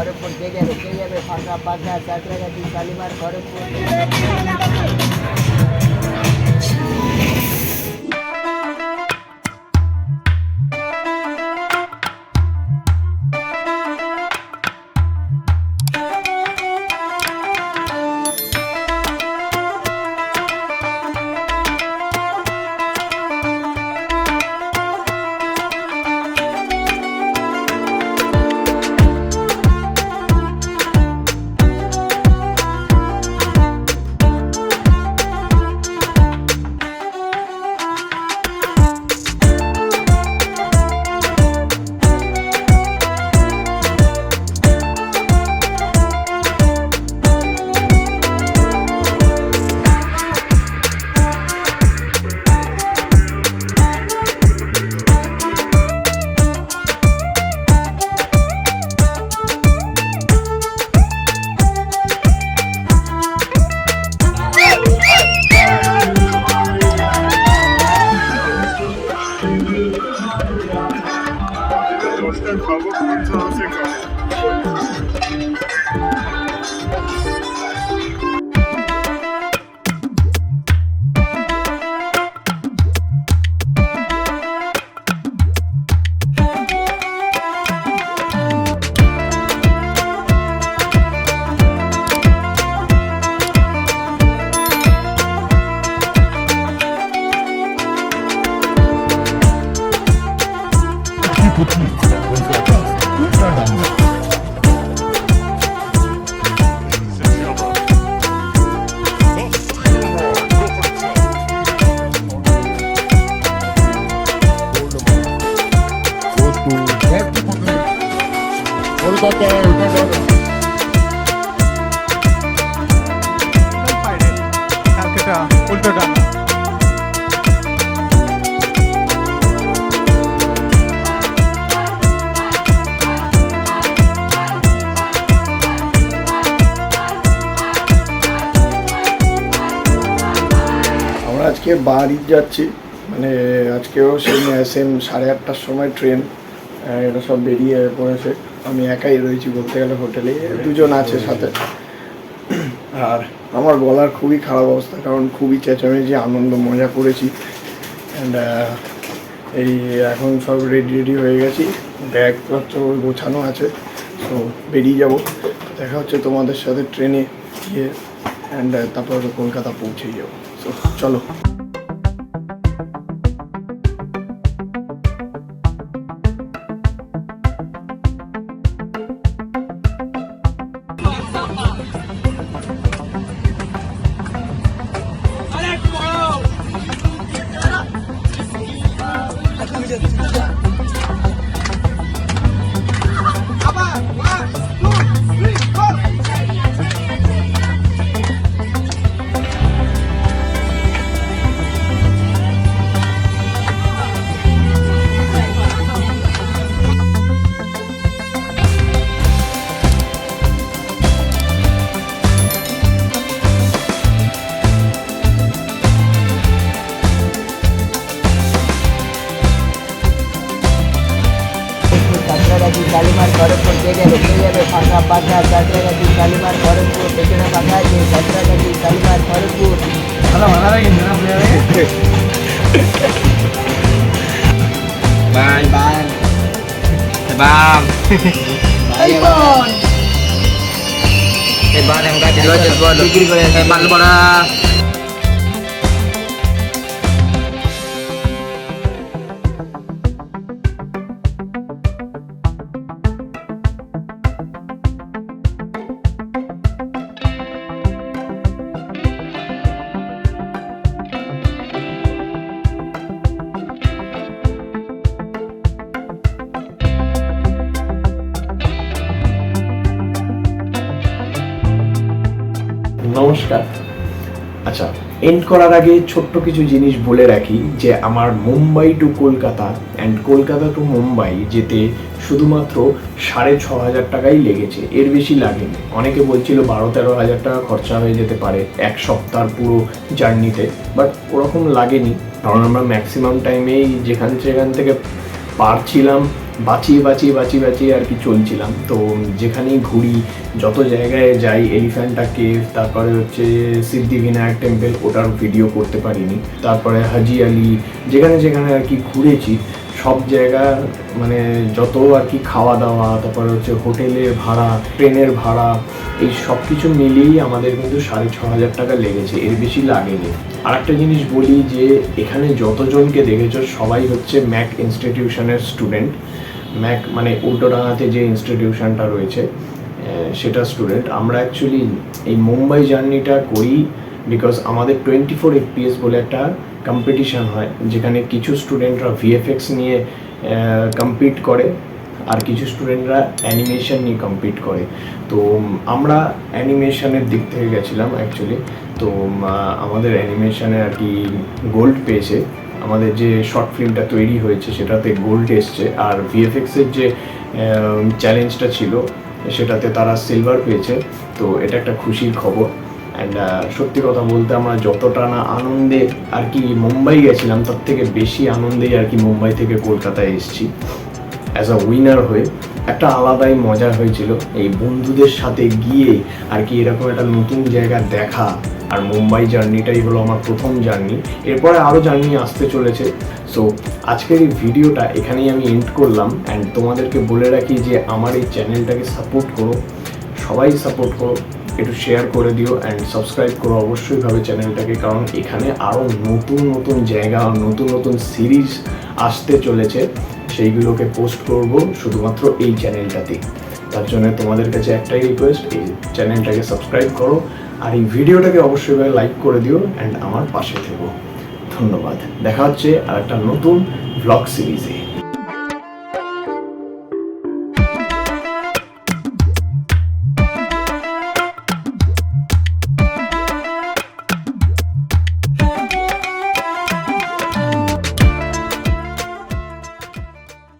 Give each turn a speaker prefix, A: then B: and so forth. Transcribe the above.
A: খড়গপুর কে যাবে ফাঁকা পাকা সাঁতরাগাছি শালিমার খড়গপুর।
B: উল্টোটা
C: আমরা আজকে বাড়ি যাচ্ছি, মানে আজকেও সেম 8:30টার সময় ট্রেন। এটা সব বেরিয়ে পড়েছে, আমি একাই রয়েছি বলতে গেলে হোটেলে, দুজন আছে সাথে। আর আমার গলার খুবই খারাপ অবস্থা, কারণ খুবই চেঁচামেচি আনন্দ মজা করেছি। অ্যান্ড এই এখন সব রেডি হয়ে গেছি, ব্যাগপত্র গোছানো আছে, তো বেরিয়ে যাব। দেখা হচ্ছে তোমাদের সাথে ট্রেনে গিয়ে, অ্যান্ড তারপর কলকাতা পৌঁছে যাবো। তো চলো।
A: সাঁতরাগাছি শালিমার খড়গপুর কে যাবে ফাঁকা পাকা সাঁতরাগাছি শালিমার খড়গপুর। পেছনে ফাঁকা আছে Santragachi Shalimar Kharagpur.
D: Bye bye. Bye. Bye em cái lo chết bol. Bal bola.
C: নমস্কার। আচ্ছা, এন্ড করার আগে ছোট্ট কিছু জিনিস বলে রাখি যে আমার Mumbai to Kolkata and Kolkata to Mumbai যেতে শুধুমাত্র 6,500 টাকাই লেগেছে, এর বেশি লাগেনি। অনেকে বলছিল 12-13 হাজার টাকা খরচা হয়ে যেতে পারে এক সপ্তাহ পুরো জার্নিতে, বাট ওরকম লাগেনি, কারণ আমরা ম্যাক্সিমাম টাইমেই যেখান থেকে পারছিলাম
B: বাঁচিয়ে আর কি চলছিলাম। তো যেখানেই ঘুরি, যত জায়গায় যাই, এলিফ্যান্টা কেভ, তারপরে হচ্ছে সিদ্ধিবিনায়ক টেম্পল, ওটার ভিডিও করতে পারিনি। তারপরে হাজি আলি, যেখানে আর কি ঘুরেছি সব জায়গা, মানে যত আর কি খাওয়া দাওয়া, তারপরে হচ্ছে হোটেলের ভাড়া, ট্রেনের ভাড়া, এই সব কিছু মিলিয়েই আমাদের কিন্তু 6,500 টাকা লেগেছে, এর বেশি লাগেনি। আর একটা জিনিস বলি যে এখানে যতজনকে দেখেছো সবাই হচ্ছে ম্যাক ইনস্টিটিউশনের স্টুডেন্ট। ম্যাক মানে উল্টোডাঙাতে যে ইনস্টিটিউশনটা রয়েছে সেটা স্টুডেন্ট। আমরা অ্যাকচুয়ালি এই মুম্বাই জার্নিটা করি বিকজ আমাদের 24 FPS বলে একটা কম্পিটিশান হয়, যেখানে কিছু স্টুডেন্টরা ভিএফএক্স নিয়ে কম্পিট করে আর কিছু স্টুডেন্টরা অ্যানিমেশন নিয়ে কম্পিট করে। তো আমরা অ্যানিমেশনের দিক থেকে গেছিলাম অ্যাকচুয়ালি। তো আমাদের অ্যানিমেশনে আর কি গোল্ড পেয়েছে, আমাদের যে শর্ট ফিল্মটা তৈরি হয়েছে সেটাতে গোল্ড এসছে। আর ভিএফএক্সের যে চ্যালেঞ্জটা ছিল সেটাতে তারা সিলভার পেয়েছে। তো এটা একটা খুশির খবর। অ্যান্ড সত্যি কথা বলতে আমরা যতটা না আনন্দে আর কি মুম্বাই গেছিলাম, তার থেকে বেশি আনন্দেই আর কি মুম্বাই থেকে কলকাতায় এসেছি অ্যাজ আ উইনার হয়ে। একটা আলাদাই মজা হয়েছিল এই বন্ধুদের সাথে গিয়ে আর কি এরকম একটা নতুন জায়গা দেখা। আর মুম্বাই জার্নিটাই হলো আমার প্রথম জার্নি, এরপরে আরও জার্নি আসতে চলেছে। সো আজকের এই ভিডিওটা এখানেই আমি এন্ড করলাম। অ্যান্ড তোমাদেরকে বলে রাখি যে আমার এই চ্যানেলটাকে সাপোর্ট করো, সবাই সাপোর্ট করো, একটু শেয়ার করে দিও অ্যান্ড সাবস্ক্রাইব করো অবশ্যইভাবে চ্যানেলটাকে, কারণ এখানে আরও নতুন জায়গা, নতুন সিরিজ আসতে চলেছে, সেইগুলোকে পোস্ট করব শুধুমাত্র এই চ্যানেলটাতে। তার জন্য তোমাদের কাছে একটাই রিকোয়েস্ট, এই চ্যানেলটাকে সাবস্ক্রাইব করো আর এই ভিডিওটাকে অবশ্যই লাইক করে দিও অ্যান্ড আমার পাশে থেকো। ধন্যবাদ, দেখা হচ্ছে আর একটা নতুন ভ্লগ সিরিজে।